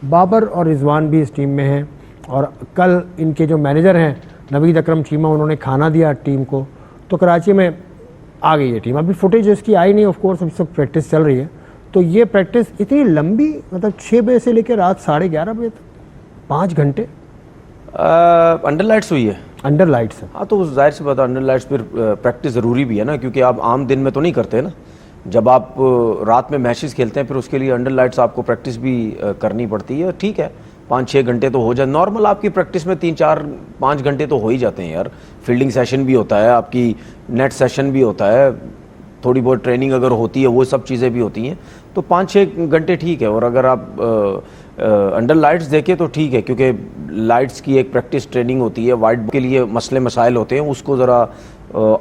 बाबर और रिजवान भी इस टीम में हैं, और कल इनके जो मैनेजर हैं नवीद अकरम चीमा, उन्होंने खाना दिया टीम को, तो कराची में आ गई है टीम। अभी फुटेज इसकी आई नहीं, ऑफ कोर्स अभी सब प्रैक्टिस चल रही है। तो ये प्रैक्टिस इतनी लंबी, मतलब 6 बजे से लेकर रात 11:30 बजे तक, 5 घंटे अंडर लाइट्स हुई है। अंडर लाइट्स है। हाँ, तो जाहिर सी बात है अंडर लाइट्स फिर प्रैक्टिस ज़रूरी भी है ना, क्योंकि आप आम दिन में तो नहीं करते ना। जब आप रात में मैचेस खेलते हैं फिर उसके लिए अंडर लाइट्स आपको प्रैक्टिस भी करनी पड़ती है। ठीक है, 5-6 घंटे तो हो जाए नॉर्मल, आपकी प्रैक्टिस में 3-4-5 घंटे तो हो ही जाते हैं यार। फील्डिंग सेशन भी होता है, आपकी नेट सेशन भी होता है, थोड़ी बहुत ट्रेनिंग अगर होती है, वो सब चीज़ें भी होती हैं, तो 5-6 घंटे ठीक है। और अगर आप अंडर लाइट्स देखें तो ठीक है, क्योंकि लाइट्स की एक प्रैक्टिस ट्रेनिंग होती है, वाइट के लिए मसले मसाइल होते हैं, उसको ज़रा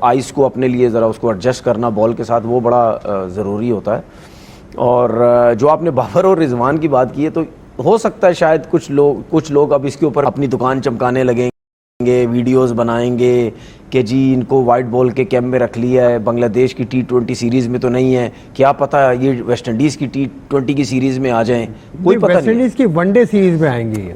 आइस को अपने लिए ज़रा उसको एडजस्ट करना बॉल के साथ, वो बड़ा ज़रूरी होता है। और जो आपने बाबर और रिजवान की बात की है, तो हो सकता है शायद कुछ लोग अब इसके ऊपर अपनी दुकान चमकाने लगेंगे, वीडियोस बनाएंगे कि जी इनको वाइट बॉल के कैंप में रख लिया है, बांग्लादेश की T20 सीरीज़ में तो नहीं है, क्या पता ये वेस्ट इंडीज़ की T20 की सीरीज़ में आ जाएं, कोई पता नहीं। वेस्ट इंडीज़ की वनडे सीरीज में आएंगी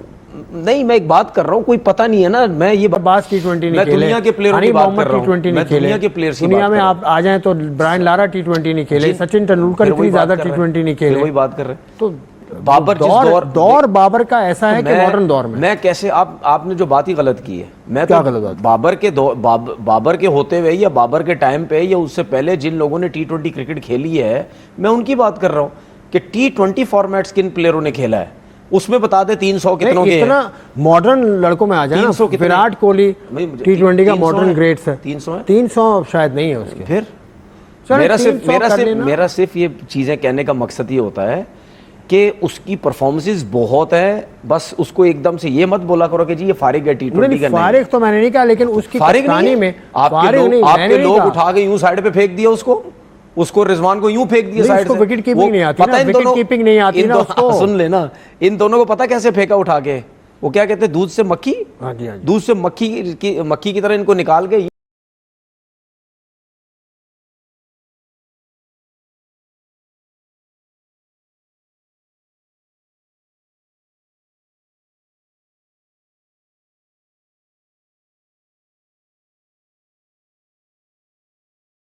नहीं, मैं एक बात कर रहा हूँ, कोई पता नहीं है ना। मैं ये बात T20 नहीं खेले, दुनिया के प्लेयरों की बात कर रहा हूँ, मैं दुनिया के प्लेयर्स की दुनिया में आप आ जाएं तो ब्रायन लारा T20 नहीं खेले, सचिन तेंदुलकर इतनी ज्यादा T20 नहीं खेले, वही बात कर रहे हैं। तो बाबर दौर बाबर का ऐसा है कि मॉडर्न दौर में मैं कैसे आपने जो बात ही गलत की है। मैं क्या तो गलत बात? बाबर के होते हुए या बाबर के टाइम पे या उससे पहले जिन लोगों ने T20 क्रिकेट खेली है, मैं उनकी बात कर रहा हूँ कि T20 फॉर्मेट्स किन प्लेयरों ने खेला है, उसमें बता दे 300 कितनों के, इतना मॉडर्न लड़कों में आ जाए ना। विराट कोहली T20 का मॉडर्न ग्रेट्स है, 300 शायद नहीं है उसके। फिर मेरा सिर्फ ये चीजें कहने का मकसद ये होता है कि उसकी परफॉर्मेंसेस बहुत है, बस उसको एकदम से ये मत बोला करो कि जी ये फारिग है T20 का। फारिग तो मैंने नहीं कहा, लेकिन उसकी कप्तानी में आपके लोग उठा के यूं साइड पे फेंक दिया उसको रिजवान को यूं फेंक दिया साइड से। विकेट कीपिंग नहीं आती ना, विकेट कीपिंग नहीं आती ना उसको। सुन लेना, इन दोनों को पता कैसे फेंका उठा के, वो क्या कहते हैं, दूध से मक्खी, दूध से मक्खी की तरह इनको निकाल के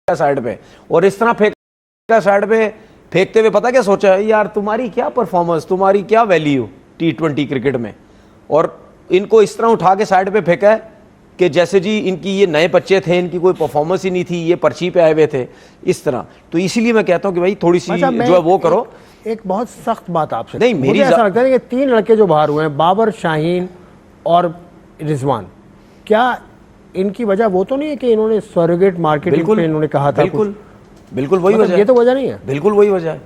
साइड पे, और इस तरह फेंका साइड पे। फेंकते हुए पता क्या सोचा है, यार तुम्हारी क्या परफॉर्मेंस, तुम्हारी क्या वैल्यू T20 क्रिकेट में, और इनको इस तरह उठा के साइड पे फेंका है कि जैसे जी इनकी ये नए बच्चे थे, इनकी कोई परफॉर्मेंस ही नहीं थी, ये पर्ची पे आए हुए थे इस तरह। तो इसीलिए मैं कहता हूं कि भाई थोड़ी सी जो है वो करो। एक बहुत सख्त बात आपसे, नहीं मेरी ऐसा लगता है कि 3 लड़के जो बाहर हुए हैं, बाबर, शाहीन और रिजवान, क्या इनकी वजह वो तो नहीं है कि इन्होंने सरोगेट मार्केटिंग पे इन्होंने कहा था? बिल्कुल वही वजह है। ये तो वजह नहीं है, बिल्कुल वही वजह है,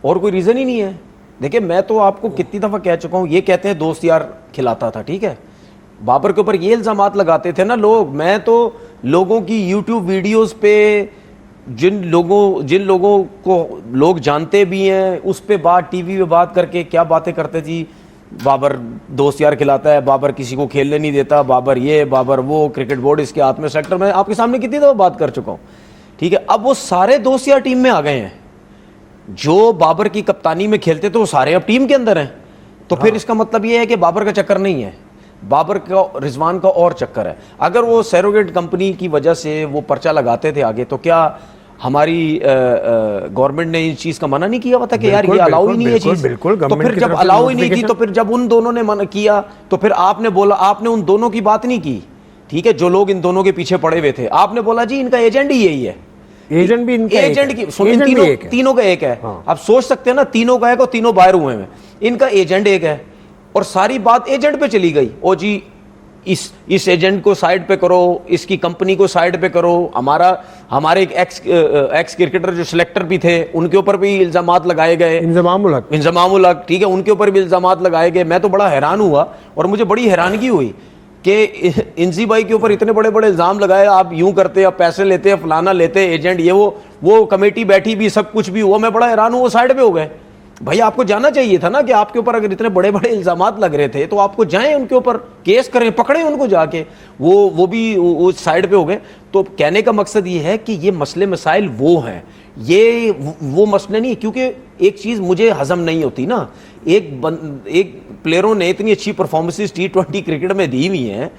और कोई रीजन ही नहीं है। देखिए मैं तो आपको कितनी दफा कह चुका हूं, ये कहते हैं दोस्त यार खिलाता था, ठीक है, बाबर के ऊपर ये इल्जामात लगाते थे ना लोग। मैं तो लोगों की यूट्यूब वीडियोस पे जिन लोगों को लोग जानते भी हैं, उस पे बात टीवी पे बात करके क्या बातें करते थी, बाबर दोस्त यार खिलाता है, बाबर किसी को खेलने नहीं देता, बाबर ये बाबर वो, क्रिकेट बोर्ड इसके हाथ में सेक्टर में, आपके सामने कितनी दफा बात कर चुका हूं, ठीक है। अब वो सारे दोस्त यार टीम में आ गए हैं, जो बाबर की कप्तानी में खेलते थे वो सारे अब टीम के अंदर हैं। तो फिर इसका मतलब ये है कि बाबर का चक्कर नहीं है, बाबर का रिजवान का और चक्कर है। अगर वो सरोगेट कंपनी की वजह से वो पर्चा लगाते थे आगे, तो क्या हमारी गवर्नमेंट ने इस चीज का मना नहीं किया हुआ था कि यार ये अलाउ ही नहीं है चीज? तो फिर जब अलाउ ही नहीं की, तो फिर जब उन दोनों ने मना किया, तो फिर आपने बोला, आपने उन दोनों की बात नहीं की, ठीक है, जो लोग इन दोनों के पीछे पड़े हुए थे, आपने बोला जी इनका एजेंट ही यही है। एजेंट भी इनका एजेंट की तीनों का एक है। आप सोच सकते हैं ना, तीनों का एक और तीनों बाहर हुए हैं, इनका एजेंट एक है, और सारी बात एजेंट पे चली गई। ओ जी इस एजेंट को साइड पे करो, इसकी कंपनी को साइड पे करो। हमारे एक एक्स क्रिकेटर जो सिलेक्टर भी थे, उनके ऊपर भी इल्जामात लगाए गए, इंजमामुल हक, ठीक है, उनके ऊपर भी इल्जामात लगाए गए। मैं तो बड़ा हैरान हुआ और मुझे बड़ी हैरानगी हुई कि इंजी भाई के ऊपर इतने बड़े बड़े इल्जाम लगाए, आप यूं करते, आप पैसे लेते, फलाना लेते, एजेंट ये वो कमेटी बैठी भी, सब कुछ भी हुआ। मैं बड़ा हैरान हूँ, वो साइड पे हो गए। भाई आपको जाना चाहिए था ना कि आपके ऊपर अगर इतने बड़े बड़े इल्जामात लग रहे थे तो आपको जाएं, उनके ऊपर केस करें, पकड़ें उनको जाके। वो भी साइड पे हो गए। तो कहने का मकसद ये है कि ये मसले मसाइल वो हैं, ये वो मसला नहीं है, क्योंकि एक चीज मुझे हजम नहीं होती ना, एक प्लेयरों ने इतनी अच्छी परफॉर्मेंसेस T20 क्रिकेट में दी हुई हैं,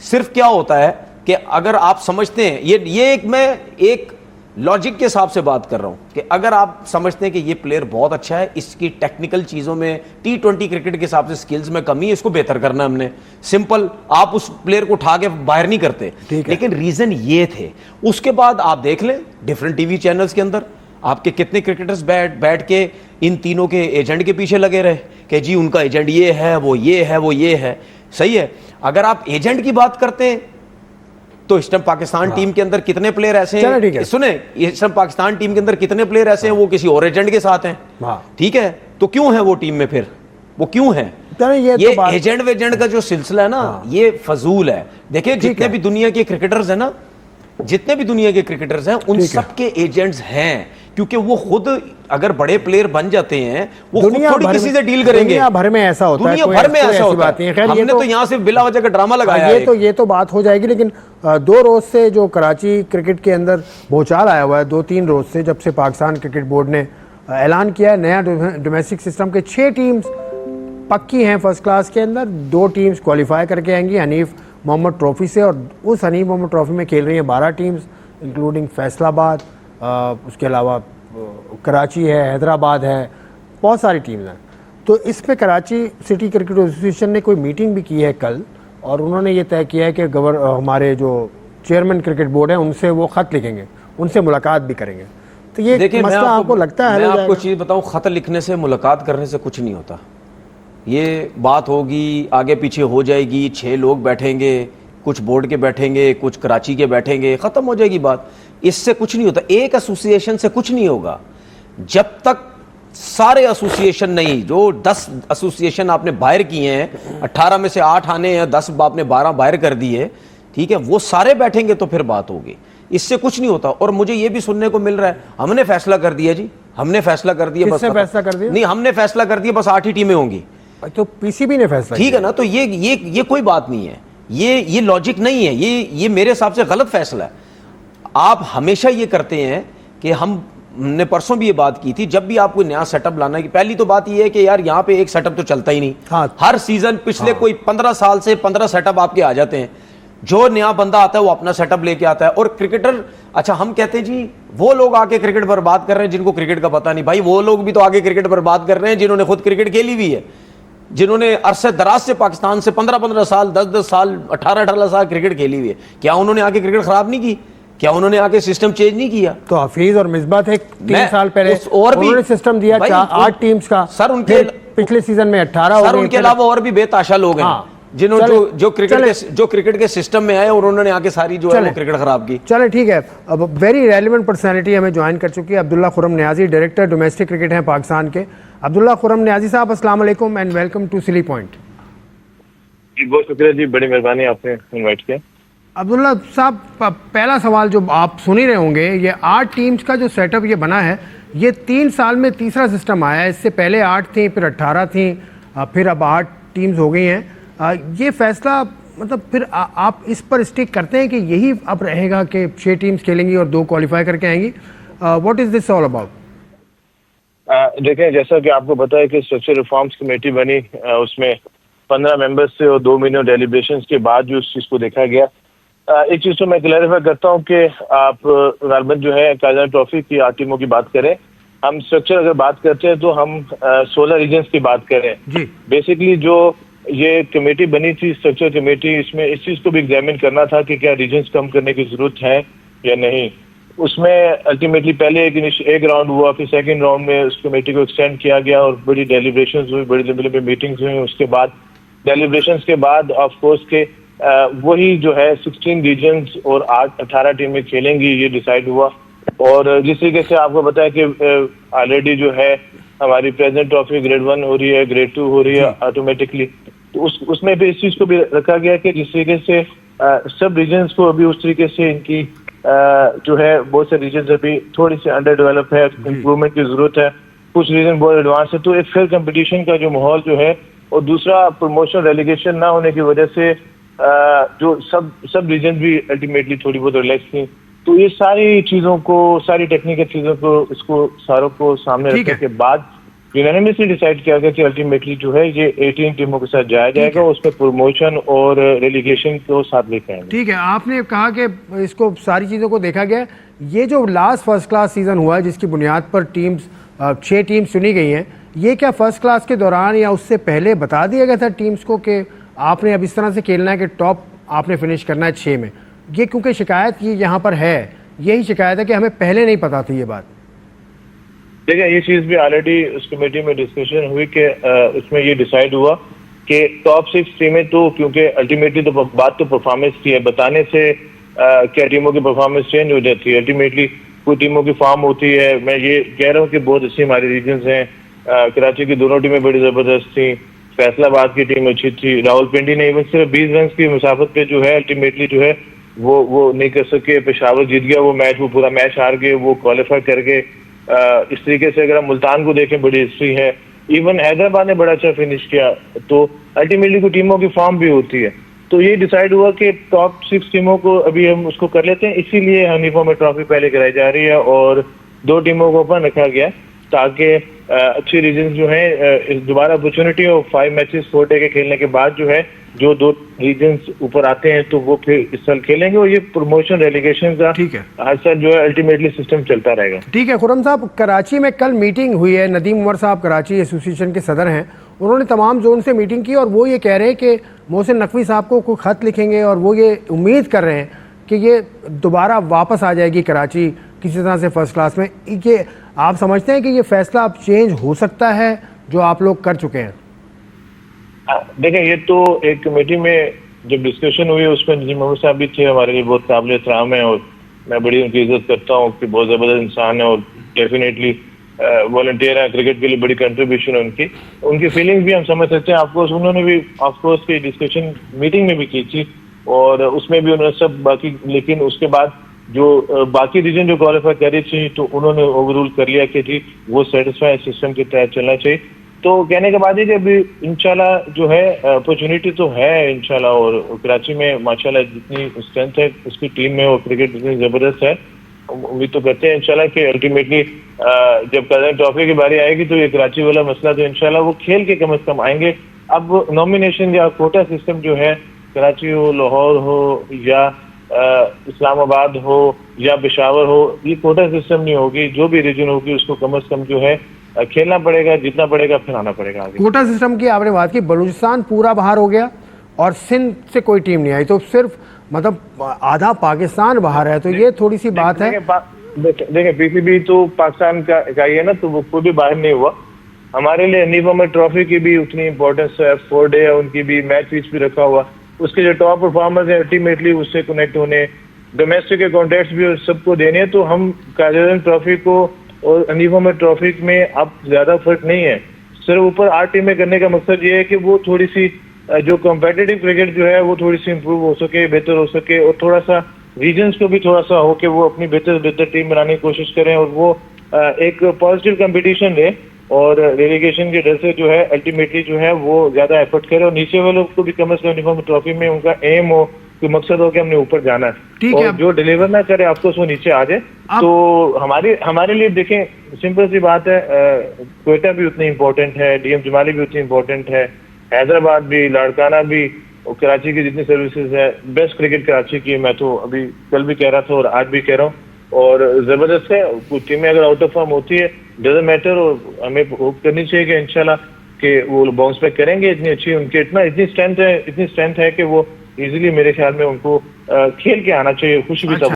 सिर्फ क्या होता है कि अगर आप समझते हैं, ये मैं एक लॉजिक के हिसाब से बात कर रहा हूं कि अगर आप समझते हैं कि ये प्लेयर बहुत अच्छा है, इसकी टेक्निकल चीजों में T20 क्रिकेट के हिसाब से स्किल्स में कमी है, इसको बेहतर करना है हमने, सिंपल, आप उस प्लेयर को उठा के बाहर नहीं करते। लेकिन रीजन ये थे। उसके बाद आप देख लें डिफरेंट टीवी चैनल्स के अंदर आपके कितने क्रिकेटर्स बैठ के इन तीनों के एजेंट के पीछे लगे रहे कि जी उनका एजेंट ये है, वो ये है, वो ये है। सही है, अगर आप एजेंट की बात करते हैं तो इस टाइम पाकिस्तान टीम के अंदर कितने प्लेयर ऐसे हैं, सुने, इस टाइम पाकिस्तान टीम के अंदर कितने प्लेयर ऐसे हैं वो किसी और एजेंट के साथ हैं, ठीक है, तो क्यों है वो टीम में, फिर वो क्यों है? ये तो एजेंट वेजेंट का जो सिलसिला है ना, ये फजूल है। देखिए जितने भी दुनिया के क्रिकेटर्स हैं ना, जितने भी दुनिया के क्रिकेटर्स हैं उन सबके एजेंट्स हैं, क्योंकि वो खुद अगर बड़े प्लेयर बन जाते हैं वो खुद थोड़ी किसी से डील करेंगे। दुनिया भर में ऐसा होता है, दुनिया भर में ऐसा होता है। हमने तो यहाँ से बिला वजह का ड्रामा लगाया है। ये तो बात हो जाएगी, लेकिन 2 रोज से जो कराची क्रिकेट के अंदर भूचाल आया हुआ है, 2-3 रोज से, जब से पाकिस्तान क्रिकेट बोर्ड ने ऐलान किया है नया डोमेस्टिक सिस्टम के 6 टीम्स पक्की हैं फर्स्ट क्लास के अंदर, 2 टीम्स क्वालिफाई करके आएंगी हनीफ मोहम्मद ट्रॉफी से, और उस हनीफ मोहम्मद ट्रॉफी में खेल रही हैं 12 टीम्स इंक्लूडिंग फैसलाबाद, उसके अलावा कराची है, हैदराबाद है, बहुत सारी टीम्स हैं। तो इस पे कराची सिटी क्रिकेट एसोसिएशन ने कोई मीटिंग भी की है कल, और उन्होंने ये तय किया है कि हमारे जो चेयरमैन क्रिकेट बोर्ड है उनसे वो ख़त लिखेंगे, उनसे मुलाकात भी करेंगे। तो ये मसला आपको लगता है? मैं आपको चीज़ बताऊँ, ख़त लिखने से, मुलाकात करने से कुछ नहीं होता। ये बात होगी, आगे पीछे हो जाएगी, 6 लोग बैठेंगे, कुछ बोर्ड के बैठेंगे, कुछ कराची के बैठेंगे, ख़त्म हो जाएगी बात। इससे कुछ नहीं होता, एक एसोसिएशन से कुछ नहीं होगा। जब तक सारे एसोसिएशन नहीं, जो 10 एसोसिएशन आपने बाहर किए हैं, 18 में से 8 आने हैं, 10 आपने 12 बाहर कर दिए, ठीक है, वो सारे बैठेंगे तो फिर बात होगी। इससे कुछ नहीं होता। और मुझे ये भी सुनने को मिल रहा है हमने फैसला कर दिया जी, हमने फैसला कर दिया, बस फैसला कर दिया? नहीं, हमने फैसला कर दिया, बस 8 ही टीमें होंगी। तो पीसीबी ने फैसला, ठीक है ना, तो ये कोई बात नहीं है, ये लॉजिक नहीं है, ये मेरे हिसाब से गलत फैसला है। आप हमेशा ये करते हैं कि हमने परसों भी ये बात की थी, जब भी आप कोई नया सेटअप लाना है, पहली तो बात ये है कि यार यहाँ पे एक सेटअप तो चलता ही नहीं। हर सीजन पिछले कोई 15 साल से 15 सेटअप आपके आ जाते हैं। जो नया बंदा आता है वो अपना सेटअप लेके आता है, और क्रिकेटर, अच्छा हम कहते हैं जी वो लोग आके क्रिकेट बर्बाद कर रहे हैं जिनको क्रिकेट का पता नहीं। भाई वो लोग भी तो आगे क्रिकेट बर्बाद कर रहे हैं जिन्होंने खुद क्रिकेट खेली हुई है, जिन्होंने अरसे दराज से पाकिस्तान से 15-15 साल, 10-10 साल, 18-18 साल क्रिकेट खेली हुई है। क्या उन्होंने आके क्रिकेट खराब नहीं की? क्या उन्होंने आके सिस्टम चेंज नहीं किया? तो हफीज और मिसबा थे 3 साल पहले, और भी उन्होंने सिस्टम दिया 8 टीम्स का। सर उनके पिछले सीजन में 18 सर, उनके अलावा और भी बेताशा लोग हैं जिन्होंने जो क्रिकेट के सिस्टम में आए और उन्होंने आके सारी जो है वो क्रिकेट खराब की। चले ठीक है, अब वेरी रेलेवेंट पर्सनैलिटी हमें ज्वाइन कर चुकी है, Abdullah Khurram Niazi, director domestic cricket हैं पाकिस्तान के। अब्दुल्ला खुर्रम नियाजी साहब, अस्सलाम वालेकुम and welcome to silly point. बहुत शुक्रिया जी, बड़ी मेहरबानी आपने इनवाइट किया। अब्दुल्ला साहब, पहला सवाल जो आप सुन ही रहे होंगे, ये 8 टीम्स का जो सेटअप ये बना है, ये 3 साल में तीसरा सिस्टम आया है। इससे पहले 8 थी, फिर 18 थी, फिर अब 8 टीम्स हो गई हैं। ये फैसला मतलब फिर आप इस पर स्टिक करते हैं कि यही अब रहेगा कि 6 टीम्स खेलेंगी और 2 क्वालिफाई करके आएंगी? What is this all about? देखें, जैसा कि आपको पता है कि स्ट्रक्चर रिफॉर्म्स कमेटी बनी, उसमें 15 मेंबर्स से और 2 महीने डेलिब्रेशंस के बाद जो इस चीज़ को देखा गया। एक चीज़ तो मैं क्लैरिफाई करता हूँ कि आप गालबन जो है कायदान ट्रॉफी की 8 टीमों की बात करें, हम स्ट्रक्चर अगर बात करते हैं तो हम 16 रीजन्स की बात करें जी। बेसिकली जो ये कमेटी बनी थी, स्ट्रक्चर कमेटी, इसमें इस चीज़ को भी एग्जामिन करना था कि क्या रीजन्स कम करने की जरूरत है या नहीं। उसमें अल्टीमेटली पहले एक राउंड हुआ, फिर सेकंड राउंड में उस कमेटी को एक्सटेंड किया गया और बड़ी डेलिब्रेशंस हुई, बड़ी लंबी मीटिंग्स हुई। उसके बाद डेलिब्रेशंस के बाद ऑफ कोर्स के वही जो है 16 रीजन्स और 18 टीमें खेलेंगी, ये डिसाइड हुआ। और जिस तरीके से आपको पता है कि ऑलरेडी जो है हमारी प्रेसिडेंट ट्रॉफी ग्रेड 1 हो रही है, ग्रेड 2 हो रही है ऑटोमेटिकली, तो उसमें भी इस चीज को भी रखा गया कि जिस तरीके से सब रीजन्स को अभी उस तरीके से इनकी जो है बहुत से रीजन्स अभी थोड़ी सी अंडर डेवलप है, इम्प्रूवमेंट की जरूरत है, कुछ रीजन बहुत एडवांस है। तो एक फेयर कंपटीशन का जो माहौल जो है, और दूसरा प्रमोशन रेलीगेशन ना होने की वजह से जो सब रीजन भी अल्टीमेटली थोड़ी बहुत रिलैक्स थी। तो ये सारी चीजों को, सारी टेक्निकल चीजों को, इसको सारों को सामने ठीक रखने है। के बाद यूनानिमसली डिसाइड किया गया कि अल्टीमेटली जो है ये 18 टीमों के साथ जाया जाएगा, उसमें प्रमोशन और रेलीगेशन को साथ लेकर आएंगे। ठीक है, आपने कहा कि इसको सारी चीज़ों को देखा गया। ये जो लास्ट फर्स्ट क्लास सीज़न हुआ है जिसकी बुनियाद पर टीम्स 6 टीम्स चुनी गई हैं, ये क्या फर्स्ट क्लास के दौरान या उससे पहले बता दिया गया था टीम्स को कि आपने अब इस तरह से खेलना है कि टॉप आपने फिनिश करना है 6 में? ये क्योंकि शिकायत ये यहाँ पर है, यही शिकायत है कि हमें पहले नहीं पता थी ये बात। देखिए, ये चीज भी ऑलरेडी उस कमेटी में डिस्कशन हुई कि उसमें ये डिसाइड हुआ कि टॉप 6 टीमें, तो क्योंकि अल्टीमेटली तो बात तो परफॉर्मेंस की है, बताने से क्या टीमों की परफॉर्मेंस चेंज हो जाती है। अल्टीमेटली कोई टीमों की फॉर्म होती है। मैं ये कह रहा हूँ कि बहुत अच्छी हमारी रीजन्स हैं। कराची की दोनों टीमें बड़ी जबरदस्त थी, फैसलाबाद की टीम अच्छी थी, रावलपिंडी ने इवन सिर्फ 20 रन की मुसाफत पे जो है अल्टीमेटली जो है वो नहीं कर सके। पेशावर जीत गया वो मैच, वो पूरा मैच हार गए, वो क्वालिफाई कर गए। इस तरीके से अगर हम मुल्तान को देखें, बड़ी हिस्ट्री है। इवन हैदराबाद ने बड़ा अच्छा फिनिश किया। तो अल्टीमेटली कुछ टीमों की फॉर्म भी होती है। तो ये डिसाइड हुआ कि टॉप 6 टीमों को अभी हम उसको कर लेते हैं, इसीलिए हनीफा में ट्रॉफी पहले कराई जा रही है और 2 टीमों को ऊपर रखा गया ताकि अच्छी रीजन जो है दोबारा अपॉर्चुनिटी हो। 5 मैचेस 4 डे के खेलने के बाद जो है जो 2 रीजन्स ऊपर आते हैं तो वो फिर इस साल खेलेंगे और ये प्रमोशन रेलीगेशन का ठीक है, हर साल जो है अल्टीमेटली सिस्टम चलता रहेगा। ठीक है। खुर्रम साहब, कराची में कल मीटिंग हुई है। नदीम उमर साहब कराची एसोसिएशन के सदर हैं, उन्होंने तमाम जोन से मीटिंग की और वो ये कह रहे हैं कि मोहसिन नकवी साहब को कोई ख़त लिखेंगे और वो ये उम्मीद कर रहे हैं कि ये दोबारा वापस आ जाएगी कराची किसी तरह से फर्स्ट क्लास में। ये आप समझते हैं कि ये फैसला अब चेंज हो सकता है जो आप लोग कर चुके हैं? देखें, ये तो एक कमेटी में जब डिस्कशन हुई उसमें नदीम उमर साहब भी थे, हमारे लिए बहुत काबिल एहतराम है और मैं बड़ी उनकी इज्जत करता हूँ कि बहुत ज़बरदस्त इंसान है और डेफिनेटली वॉलंटियर है। क्रिकेट के लिए बड़ी कंट्रीब्यूशन है उनकी फीलिंग्स भी हम समझ सकते हैं। ऑफकोर्स उन्होंने भी ऑफकोर्स की डिस्कशन मीटिंग में भी की थी और उसमें भी उन्होंने सब बाकी, लेकिन उसके बाद जो बाकी रीजन जो क्वालिफाई करी थी तो उन्होंने ओवररूल कर लिया कि जी वो सेटिस्फाई सिस्टम के तहत चलना चाहिए। तो कहने के बाद ही कि अभी इंशाल्लाह जो है अपॉर्चुनिटी तो है इंशाल्लाह, और कराची में माशाल्लाह जितनी स्ट्रेंथ है उसकी टीम में और क्रिकेट जितनी जबरदस्त है, उम्मीद तो करते हैं इंशाल्लाह कि अल्टीमेटली जब कदम ट्रॉफी की बारी आएगी तो ये कराची वाला मसला तो इंशाल्लाह वो खेल के कम से कम आएंगे। अब नॉमिनेशन या कोटा सिस्टम जो है, कराची हो, लाहौर हो या इस्लामाबाद हो या पेशावर हो, ये कोटा सिस्टम नहीं होगी। जो भी रीजन होगी उसको कम से कम जो है खेलना पड़ेगा, जीतना पड़ेगा, फिर आना पड़ेगा आगे। कोटा सिस्टम की आपने बात की, बलूचिस्तान पूरा बाहर हो गया और सिंध से कोई टीम नहीं आई, तो सिर्फ मतलब आधा पाकिस्तान बाहर है, तो ये थोड़ी सी बात है। देखिए पीसीबी तो पाकिस्तान का ही है ना, तो वो कोई भी बाहर नहीं हुआ। हमारे लिए हनीफा में ट्रॉफी की भी उतनी इंपॉर्टेंस है, 4 डे है, उनकी भी मैच फीस भी रखा हुआ। उसके जो टॉप परफॉर्मर्स है अल्टीमेटली उससे कनेक्ट होने, डोमेस्टिक के कॉन्टेक्ट भी सबको देने हैं। तो हम कायदे ट्रॉफी को और हनीफा में ट्रॉफी में अब ज्यादा फर्क नहीं है। सिर्फ ऊपर 8 टीमें करने का मकसद ये है कि वो थोड़ी सी जो कॉम्पिटिटिव क्रिकेट जो है वो थोड़ी सी इम्प्रूव हो सके, बेहतर हो सके, और थोड़ा सा रीजन्स को भी थोड़ा सा हो कि वो अपनी बेहतर टीम बनाने की कोशिश करें और वो एक पॉजिटिव कंपटीशन रहे और रेलीगेशन के डर से जो है अल्टीमेटली जो है वो ज्यादा एफर्ट करे और नीचे वालों को भी कम से कम यूनिफॉर्म ट्रॉफी में उनका एम हो कि मकसद हो कि हमने ऊपर जाना है, और जो डिलीवर ना करे आपको वो नीचे आ जाए। तो हमारे लिए देखें सिंपल सी बात है, क्वेटा भी उतनी इंपॉर्टेंट है, डीएम जमाली भी उतनी इंपॉर्टेंट है, हैदराबाद भी, लाड़काना भी, और कराची की जितनी सर्विसेज है, बेस्ट क्रिकेट कराची की, मैं तो अभी कल भी कह रहा था और आज भी कह रहा हूँ, और जबरदस्त है। कुछ टीमें अगर आउट ऑफ फॉर्म होती है डजंट मैटर, और हमें होप करनी चाहिए कि इंशाल्लाह कि वो बाउंस बैक करेंगे। इतनी अच्छी उनकी इतनी स्ट्रेंथ है कि वो इजीली मेरे ख्याल में उनको खेल के आना चाहिए, खुश भी तब